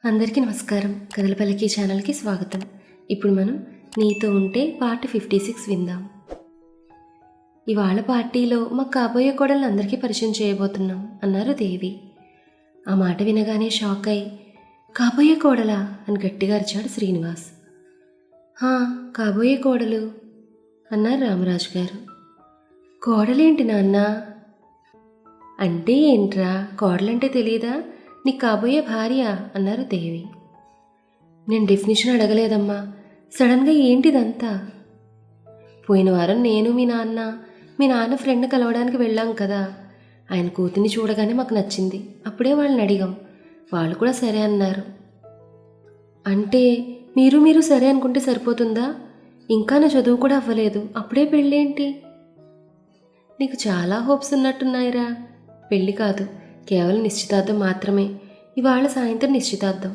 అందరికీ నమస్కారం. కథల పలికి ఛానల్కి స్వాగతం. ఇప్పుడు మనం నీతో ఉంటే పార్ట్ 56 విందాం. ఇవాళ పార్టీలో మా కాబోయే కోడలను అందరికీ పరిచయం చేయబోతున్నాం అన్నారు దేవి. ఆ మాట వినగానే షాక్ అయి కాబోయే కోడలా అని గట్టిగా అరిచాడు శ్రీనివాస్. కాబోయే కోడలు అన్నారు రామరాజు గారు. కోడలేంటి నాన్న? అంటే ఏంట్రా, కోడలంటే తెలియదా? నీకు కాబోయే భార్య అన్నారు దేవి. నేను డెఫినేషన్ అడగలేదమ్మా, సడన్గా ఏంటిదంతా? పోయిన వారం నేను మీ నాన్న ఫ్రెండ్ కలవడానికి వెళ్ళాం కదా, ఆయన కూతుర్ని చూడగానే మాకు నచ్చింది. అప్పుడే వాళ్ళని అడిగాం, వాళ్ళు కూడా సరే అన్నారు. అంటే మీరు సరే అనుకుంటే సరిపోతుందా? ఇంకా నా చదువు కూడా అవ్వలేదు, అప్పుడే పెళ్ళేంటి? నీకు చాలా హోప్స్ ఉన్నట్టున్నాయిరా. పెళ్ళి కాదు, కేవలం నిశ్చితార్థం మాత్రమే. ఇవాళ సాయంత్రం నిశ్చితార్థం.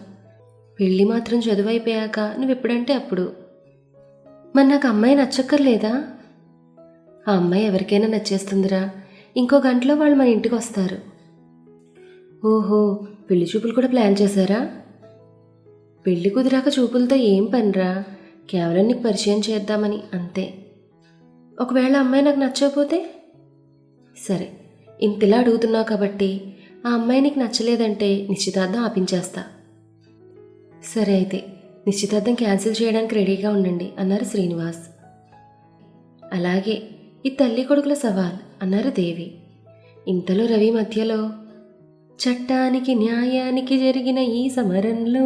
పెళ్ళి మాత్రం చదువు అయిపోయాక నువ్వు ఎప్పుడంటే అప్పుడు. మరి నాకు అమ్మాయి నచ్చక్కర్లేదా? ఆ అమ్మాయి ఎవరికైనా నచ్చేస్తుందిరా. ఇంకో గంటలో వాళ్ళు మన ఇంటికి వస్తారు. ఓహో, పెళ్లి చూపులు కూడా ప్లాన్ చేశారా? పెళ్లి కుదిరాక చూపులతో ఏం పనిరా, కేవలం నీకు పరిచయం చేద్దామని అంతే. ఒకవేళ అమ్మాయి నాకు నచ్చకపోతే? సరే, ఇంతలా అడుగుతున్నావు కాబట్టి ఆ అమ్మాయి నీకు నచ్చలేదంటే నిశ్చితార్థం ఆపించేస్తా. సరే అయితే నిశ్చితార్థం క్యాన్సిల్ చేయడానికి రెడీగా ఉండండి అన్నారు శ్రీనివాస్. అలాగే, ఈ తల్లి కొడుకుల సవాల్ అన్నారు దేవి. ఇంతలో రవి మధ్యలో చట్టానికి న్యాయానికి జరిగిన ఈ సమరంలో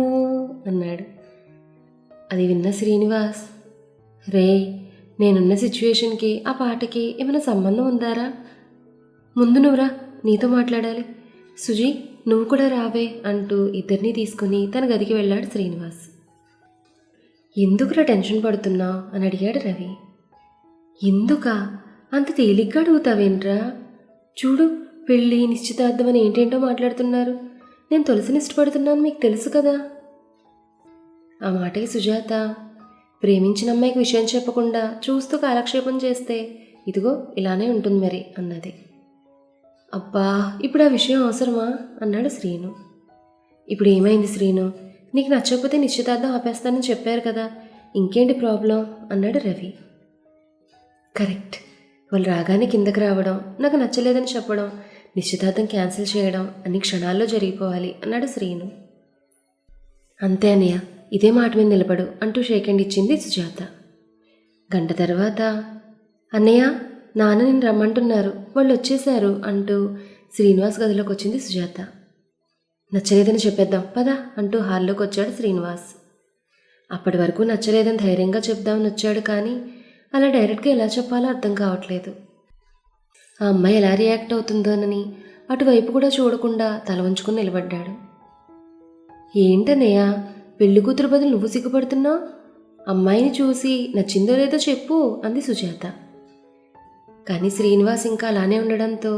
అన్నాడు. అది విన్న శ్రీనివాస్, రే, నేనున్న సిచ్యువేషన్కి ఆ పాటకి ఏమైనా సంబంధం ఉందారా? ముందు నువ్వురా, నీతో మాట్లాడాలి. సుజీ, నువ్వు కూడా రావే అంటూ ఇద్దరినీ తీసుకుని తన గదికి వెళ్ళాడు శ్రీనివాస్. ఎందుకురా టెన్షన్ పడుతున్నావు అని అడిగాడు రవి. ఎందుకా? అంత తేలిగ్గా అడుగుతావేంట్రా? చూడు, పెళ్ళి నిశ్చితార్థం అని ఏంటేంటో మాట్లాడుతున్నారు. నేను తులసిని ఇష్టపడుతున్నాను, మీకు తెలుసు కదా. ఆ మాటకి సుజాత, ప్రేమించిన అమ్మాయికి విషయం చెప్పకుండా చూస్తూ కాలక్షేపం చేస్తే ఇదిగో ఇలానే ఉంటుంది మరి అన్నది. అబ్బా, ఇప్పుడు ఆ విషయం అవసరమా అన్నాడు శ్రీను. ఇప్పుడు ఏమైంది శ్రీను? నీకు నచ్చకపోతే నిశ్చితార్థం ఆపేస్తానని చెప్పారు కదా, ఇంకేంటి ప్రాబ్లం అన్నాడు రవి. కరెక్ట్, వాళ్ళు రాగానే కిందకి రావడం, నాకు నచ్చలేదని చెప్పడం, నిశ్చితార్థం క్యాన్సిల్ చేయడం అన్ని క్షణాల్లో జరిగిపోవాలి అన్నాడు శ్రీను. అంతే అన్నయ్య, ఇదే మాట మీద నిలబడు అంటూ షేక్ హ్యాండ్ ఇచ్చింది సుజాత. గంట తర్వాత, అన్నయ్య, నాన్న నిన్ను రమ్మంటున్నారు, వాళ్ళు వచ్చేశారు అంటూ శ్రీనివాస్ గదిలోకి వచ్చింది సుజాత. నచ్చలేదని చెప్పేద్దాం పదా అంటూ హాల్లోకి వచ్చాడు శ్రీనివాస్. అప్పటి వరకు నచ్చలేదని ధైర్యంగా చెప్దామని వచ్చాడు, కానీ అలా డైరెక్ట్గా ఎలా చెప్పాలో అర్థం కావట్లేదు. ఆ అమ్మాయి ఎలా రియాక్ట్ అవుతుందోనని అటువైపు కూడా చూడకుండా తల వంచుకుని నిలబడ్డాడు. ఏంటన్నయ్య, పెళ్లి కూతురు బదులు నువ్వు సిగ్గుపడుతున్నావు? అమ్మాయిని చూసి నచ్చిందో లేదో చెప్పు అంది సుజాత. కానీ శ్రీనివాస్ ఇంకా అలానే ఉండడంతో,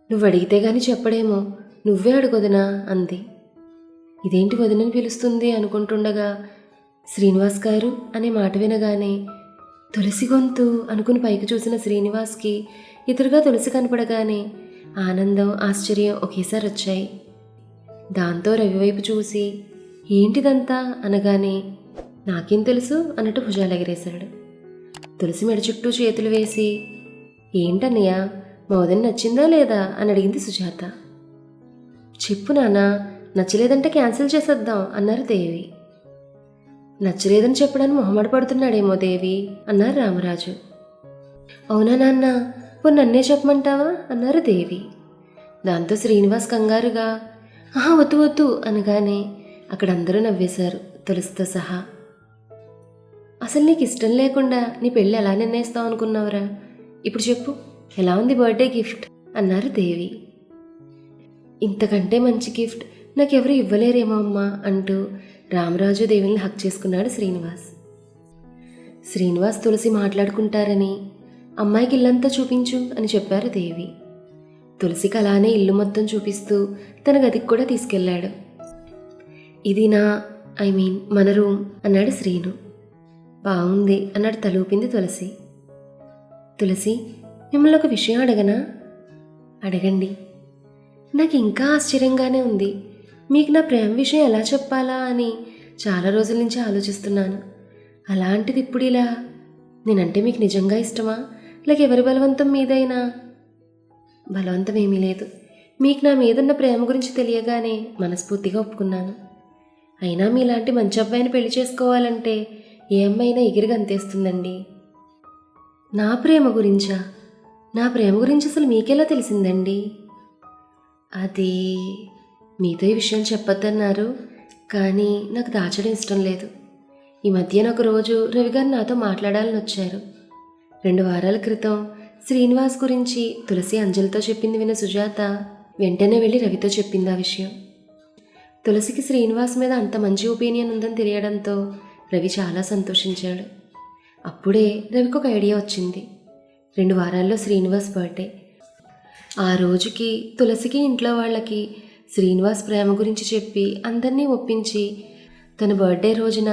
నువ్వు అడిగితే గాని చెప్పడేమో, నువ్వే అడుగొదినా అంది. ఇదేంటి వదినని పిలుస్తుంది అనుకుంటుండగా శ్రీనివాస్ గారు అనే మాట వినగానే తులసి గొంతు అనుకుని పైకి చూసిన శ్రీనివాస్కి ఎదురుగా తులసి కనపడగానే ఆనందం, ఆశ్చర్యం ఒకేసారి వచ్చాయి. దాంతో రవి వైపు చూసి ఏంటిదంతా అనగానే నాకేం తెలుసు అన్నట్టు భుజాలు ఎగరేశాడు. తులసి మెడ చుట్టూ చేతులు వేసి, ఏంటన్నయ్య, మా వదిన నచ్చిందా లేదా అని అడిగింది సుజాత. చెప్పు నాన్న, నచ్చలేదంటే క్యాన్సిల్ చేసేద్దాం అన్నారు దేవి. నచ్చలేదని చెప్పడానికి మొహమాట పడుతున్నాడేమో దేవి అన్నారు రామరాజు. అవునా నాన్న, పోనీ నన్నే చెప్పమంటావా అన్నారు దేవి. దాంతో శ్రీనివాస్ కంగారుగా వద్దు అనగానే అక్కడందరూ నవ్వేశారు, తులసితో సహా. అసలు నీకు ఇష్టం లేకుండా నీ పెళ్ళి ఎలా నిర్ణయిస్తావు అనుకున్నావురా? ఇప్పుడు చెప్పు, ఎలా ఉంది బర్త్డే గిఫ్ట్ అన్నారు దేవి. ఇంతకంటే మంచి గిఫ్ట్ నాకెవరు ఇవ్వలేరేమో అమ్మా అంటూ రామరాజు దేవిని హక్ చేసుకున్నాడు శ్రీనివాస్. శ్రీనివాస్ తులసి మాట్లాడుకుంటారని అమ్మాయికి ఇల్లంతా చూపించు అని చెప్పారు దేవి. తులసికి అలానే ఇల్లు మొత్తం చూపిస్తూ తన గదికి కూడా తీసుకెళ్లాడు. ఇది మన రూమ్ అన్నాడు శ్రీను. బాగుంది అన్నాడు తలూపింది తులసి. తులసి, మిమ్మల్ని ఒక విషయం అడగనా? అడగండి. నాకు ఇంకా ఆశ్చర్యంగానే ఉంది. మీకు నా ప్రేమ విషయం ఎలా చెప్పాలా అని చాలా రోజుల నుంచి ఆలోచిస్తున్నాను. అలాంటిది ఇప్పుడు ఇలా. నేనంటే మీకు నిజంగా ఇష్టమా, లేక ఎవరి బలవంతం మీదైనా? బలవంతం ఏమీ లేదు. మీకు నా మీదున్న ప్రేమ గురించి తెలియగానే మనస్ఫూర్తిగా ఒప్పుకున్నాను. అయినా మీలాంటి మంచి అబ్బాయిని పెళ్లి చేసుకోవాలంటే ఏ అమ్మాయినా ఎగిరి గంతేస్తుందండి. నా ప్రేమ గురించా? నా ప్రేమ గురించి అసలు మీకెలా తెలిసిందండి? అది మీతో ఈ విషయం చెప్పొద్దన్నారు, కానీ నాకు దాచడం ఇష్టం లేదు. ఈ మధ్యన ఒక రోజు రవి గారు నాతో మాట్లాడాలని వచ్చారు. 2 వారాల క్రితం శ్రీనివాస్ గురించి తులసి అంజలితో చెప్పింది విన్న సుజాత వెంటనే వెళ్ళి రవితో చెప్పింది ఆ విషయం. తులసికి శ్రీనివాస్ మీద అంత మంచి ఒపీనియన్ ఉందని తెలియడంతో రవి చాలా సంతోషించాడు. అప్పుడే రవికి ఒక ఐడియా వచ్చింది. 2 వారాల్లో శ్రీనివాస్ బర్త్డే. ఆ రోజుకి తులసికి ఇంట్లో వాళ్ళకి శ్రీనివాస్ ప్రేమ గురించి చెప్పి అందరినీ ఒప్పించి తన బర్త్డే రోజున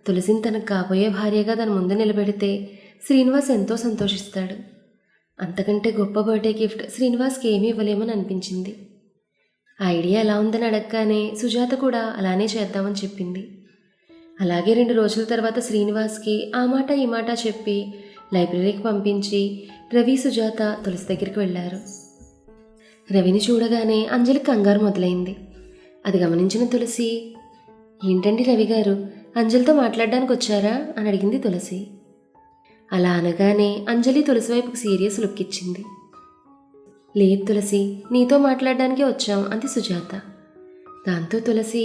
తులసిని తనకు కాబోయే భార్యగా తన ముందు నిలబెడితే శ్రీనివాస్ ఎంతో సంతోషిస్తాడు. అంతకంటే గొప్ప బర్త్డే గిఫ్ట్ శ్రీనివాస్కి ఏమీ ఇవ్వలేమని అనిపించింది. ఆ ఐడియా ఎలా ఉందని అడగగానే సుజాత కూడా అలానే చేద్దామని చెప్పింది. అలాగే 2 రోజుల తర్వాత శ్రీనివాస్కి ఆ మాట ఈ మాట చెప్పి లైబ్రరీకి పంపించి రవి సుజాత తులసి దగ్గరికి వెళ్ళారు. రవిని చూడగానే అంజలికి కంగారు మొదలైంది. అది గమనించిన తులసి, ఏంటండి రవి గారు, అంజలితో మాట్లాడడానికి వచ్చారా అని అడిగింది తులసి. అలా అనగానే అంజలి తులసి వైపుకి సీరియస్ లుక్ ఇచ్చింది. లేదు తులసి, నీతో మాట్లాడడానికే వచ్చాం అంది సుజాత. దాంతో తులసి,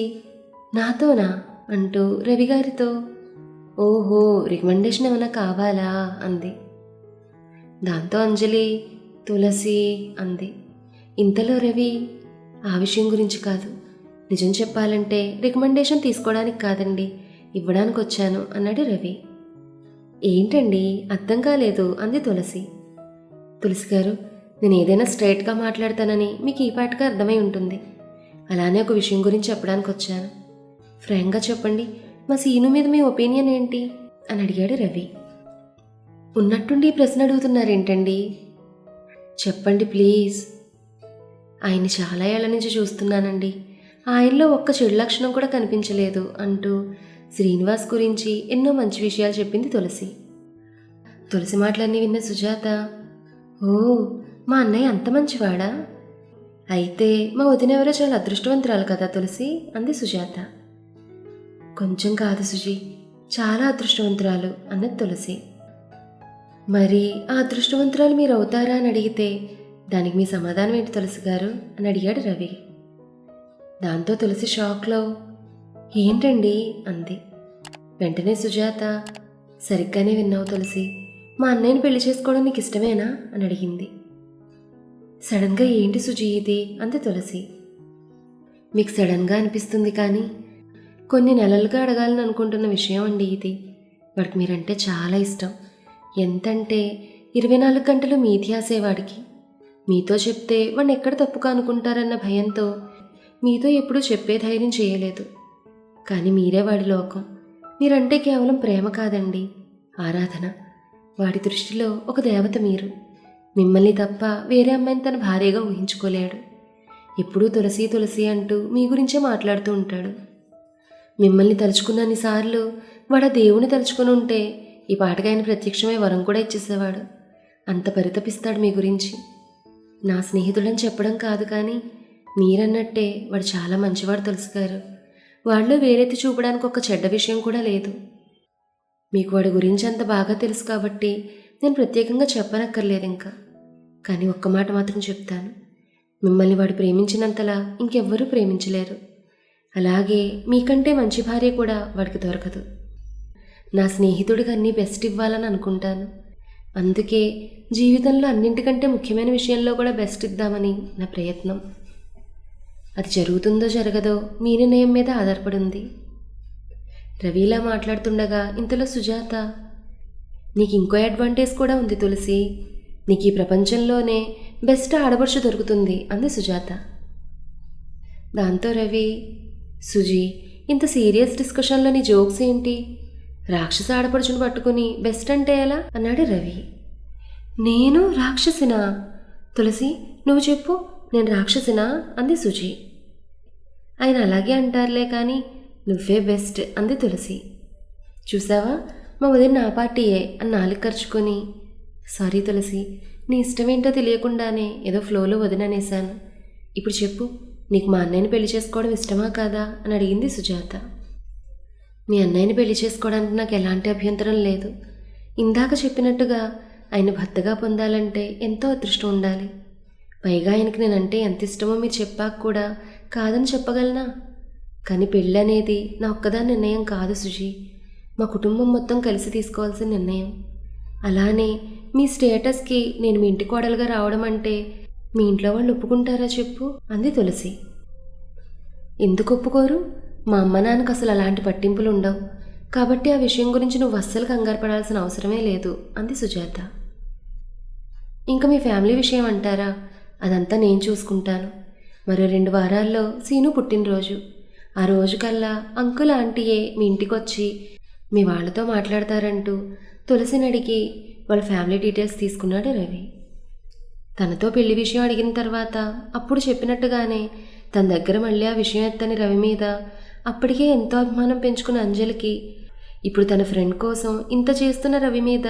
నాతోనా అంటూ రవి గారితో, ఓహో రికమెండేషన్ ఏమైనా కావాలా అంది. దాంతో అంజలి, తులసి అంది. ఇంతలో రవి, ఆ విషయం గురించి కాదు, నిజం చెప్పాలంటే రికమెండేషన్ తీసుకోవడానికి కాదండి, ఇవ్వడానికి వచ్చాను అన్నాడు రవి. ఏంటండి అర్థం కాలేదు అంది తులసి. తులసి గారు, నేను ఏదైనా స్ట్రైట్గా మాట్లాడతానని మీకు ఈ పాటిగా అర్థమై ఉంటుంది. అలానే ఒక విషయం గురించి చెప్పడానికి వచ్చాను. ఫ్రాంక్గా చెప్పండి, మా సీను మీద మీ ఒపీనియన్ ఏంటి అని అడిగాడు రవి. ఉన్నట్టుండి ఈ ప్రశ్న అడుగుతున్నారేంటండి? చెప్పండి ప్లీజ్. ఆయన్ని చాలా ఏళ్ల నుంచి చూస్తున్నానండి, ఆయనలో ఒక్క చెడు లక్షణం కూడా కనిపించలేదు అంటూ శ్రీనివాస్ గురించి ఎన్నో మంచి విషయాలు చెప్పింది తులసి. తులసి మాటలన్నీ విన్న సుజాత, ఓ మా అన్నయ్య అంత మంచివాడా? అయితే మా వదిన ఎవరో చాలా అదృష్టవంతురాలు కదా తులసి అంది సుజాత. కొంచెం కాదు సుజీ, చాలా అదృష్టవంతురాలు అన్నది తులసి. మరి ఆ అదృష్టవంతురాలు మీరు అవుతారా అని అడిగితే దానికి మీ సమాధానం ఏంటి తులసి గారు అని అడిగాడు రవి. దాంతో తులసి షాక్లో, ఏంటండి అంది. వెంటనే సుజాత, సరిగ్గానే విన్నావు తులసి, మా అన్నయ్యని పెళ్లి చేసుకోవడం నీకు ఇష్టమేనా అని అడిగింది. సడన్గా ఏంటి సుజీ ఇది అంది తులసి. మీకు సడన్గా అనిపిస్తుంది, కానీ కొన్ని నెలలుగా అడగాలని అనుకుంటున్న విషయం అండి ఇది. వాడికి మీరంటే చాలా ఇష్టం. ఎంతంటే 24 గంటలు మీ ధ్యాసేవాడికి. మీతో చెప్తే వాడిని ఎక్కడ తప్పుగా అనుకుంటారన్న భయంతో మీతో ఎప్పుడూ చెప్పే ధైర్యం చేయలేదు. కానీ మీరే వాడి లోకం. మీరంటే కేవలం ప్రేమ కాదండి, ఆరాధన. వాడి దృష్టిలో ఒక దేవత మీరు. మిమ్మల్ని తప్ప వేరే అమ్మాయిని తన భార్యగా ఊహించుకోలేడు. ఎప్పుడూ తులసి తులసి అంటూ మీ గురించే మాట్లాడుతూ ఉంటాడు. మిమ్మల్ని తలుచుకున్నన్నిసార్లు వాడు ఆ దేవుని తలుచుకుని ఉంటే ఈ పాటకి ఆయన ప్రత్యక్షమై వరం కూడా ఇచ్చేసేవాడు. అంత పరితపిస్తాడు మీ గురించి. నా స్నేహితుడని చెప్పడం కాదు, కానీ మీరన్నట్టే వాడు చాలా మంచివాడు తులసి గారు. వాళ్ళు వేరెత్తి చూపడానికి ఒక చెడ్డ విషయం కూడా లేదు. మీకు వాడి గురించి అంత బాగా తెలుసు కాబట్టి నేను ప్రత్యేకంగా చెప్పనక్కర్లేదు ఇంకా. కానీ ఒక్క మాట మాత్రం చెప్తాను, మిమ్మల్ని వాడు ప్రేమించినంతలా ఇంకెవ్వరూ ప్రేమించలేరు. అలాగే మీకంటే మంచి భార్య కూడా వాడికి దొరకదు. నా స్నేహితుడికి అన్నీ బెస్ట్ ఇవ్వాలని అనుకుంటాను. అందుకే జీవితంలో అన్నింటికంటే ముఖ్యమైన విషయంలో కూడా బెస్ట్ ఇద్దామని నా ప్రయత్నం. అది జరుగుతుందో జరగదో మీ నిర్ణయం మీద ఆధారపడి ఉంది. రవిలా మాట్లాడుతుండగా ఇంతలో సుజాత, నీకు ఇంకో అడ్వాంటేజ్ కూడా ఉంది తులసి, నీకు ఈ ప్రపంచంలోనే బెస్ట్ ఆడపడుచు దొరుకుతుంది అంది సుజాత. దాంతో రవి, సుజీ ఇంత సీరియస్ డిస్కషన్లో నీ జోక్స్ ఏంటి? రాక్షస ఆడపడుచును పట్టుకుని బెస్ట్ అంటే ఎలా అన్నాడు రవి. నేను రాక్షసినా? తులసి నువ్వు చెప్పు, నేను రాక్షసినా అంది సుజీ. ఆయన అలాగే అంటారులే కానీ నువ్వే బెస్ట్ అంది తులసి. చూసావా, మా వదిన నా పార్టీయే అని నాలుగు ఖర్చుకొని, సారీ తులసి, నీ ఇష్టమేంటో తెలియకుండానే ఏదో ఫ్లోలో వదిననేశాను. ఇప్పుడు చెప్పు, నీకు మా అన్నయ్యని పెళ్లి చేసుకోవడం ఇష్టమా కాదా అని అడిగింది సుజాత. మీ అన్నయ్యని పెళ్లి చేసుకోవడానికి నాకు ఎలాంటి అభ్యంతరం లేదు. ఇందాక చెప్పినట్టుగా ఆయన భర్తగా పొందాలంటే ఎంతో అదృష్టం ఉండాలి. పైగా ఆయనకి నేనంటే ఎంత ఇష్టమో మీరు చెప్పాక కూడా కాదని చెప్పగలనా? కానీ పెళ్ళి అనేది నా ఒక్కదాని నిర్ణయం కాదు సుజీ, మా కుటుంబం మొత్తం కలిసి తీసుకోవాల్సిన నిర్ణయం. అలానే మీ స్టేటస్కి నేను మీ ఇంటి కోడలుగా రావడం అంటే మీ ఇంట్లో వాళ్ళు ఒప్పుకుంటారా చెప్పు అంది తులసి. ఎందుకు ఒప్పుకోరు? మా అమ్మ నాన్నకు అసలు అలాంటి పట్టింపులు ఉండవు, కాబట్టి ఆ విషయం గురించి నువ్వు అస్సలు కంగారు పడాల్సిన అవసరమే లేదు అంది సుజాత. ఇంకా మీ ఫ్యామిలీ విషయం అంటారా, అదంతా నేను చూసుకుంటాను. మరో 2 వారాల్లో సీను పుట్టినరోజు. ఆ రోజుకల్లా అంకుల్ ఆంటీయే మీ ఇంటికొచ్చి మీ వాళ్ళతో మాట్లాడతారంటూ తులసిని అడిగి వాళ్ళ ఫ్యామిలీ డీటెయిల్స్ తీసుకున్నాడు రవి. తనతో పెళ్లి విషయం అడిగిన తర్వాత అప్పుడు చెప్పినట్టుగానే తన దగ్గర మళ్ళీ ఆ విషయం ఎత్తని రవి మీద అప్పటికే ఎంతో అభిమానం పెంచుకున్న అంజలికి ఇప్పుడు తన ఫ్రెండ్ కోసం ఇంత చేస్తున్న రవి మీద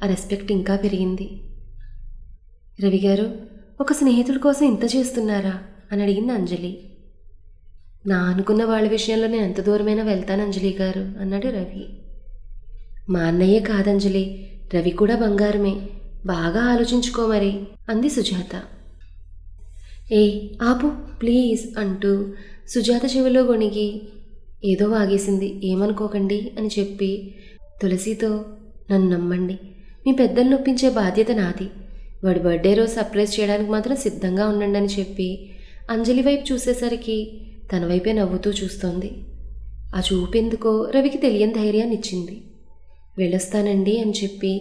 ఆ రెస్పెక్ట్ ఇంకా పెరిగింది. రవి గారు, ఒక స్నేహితుడి కోసం ఇంత చేస్తున్నారా అని అడిగింది అంజలి. నా అనుకున్న వాళ్ళ విషయంలో నేను ఎంత దూరమైనా వెళ్తాను అంజలి గారు అన్నాడు రవి. మా అన్నయ్యే కాదంజలి, రవి కూడా బంగారమే, బాగా ఆలోచించుకో మరి అంది సుజాత. ఏ ఆపు ప్లీజ్ అంటూ సుజాత చెవిలో గొణిగి ఏదో వాగేసింది, ఏమనుకోకండి అని చెప్పి తులసితో, నన్ను నమ్మండి, మీ పెద్దలు నొప్పించే బాధ్యత నాది. వాడి బర్త్డే రోజు సర్ప్రైజ్ చేయడానికి మాత్రం సిద్ధంగా ఉండండి అని చెప్పి అంజలి వైపు చూసేసరికి తన వైపే నవ్వుతూ చూస్తోంది. ఆ చూపెందుకో రవికి తెలియని ధైర్యాన్ని ఇచ్చింది. వెళ్ళొస్తానండి అని చెప్పి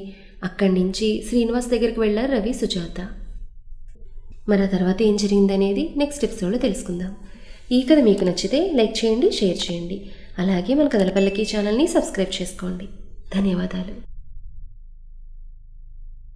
అక్కడి నుంచి శ్రీనివాస్ దగ్గరికి వెళ్ళారు రవి, సుజాత. మరి ఆ తర్వాత ఏం జరిగిందనేది నెక్స్ట్ ఎపిసోడ్లో తెలుసుకుందాం. ఈ కథ మీకు నచ్చితే లైక్ చేయండి, షేర్ చేయండి. అలాగే మన కథల పల్లకి ఛానల్ని సబ్స్క్రైబ్ చేసుకోండి. ధన్యవాదాలు.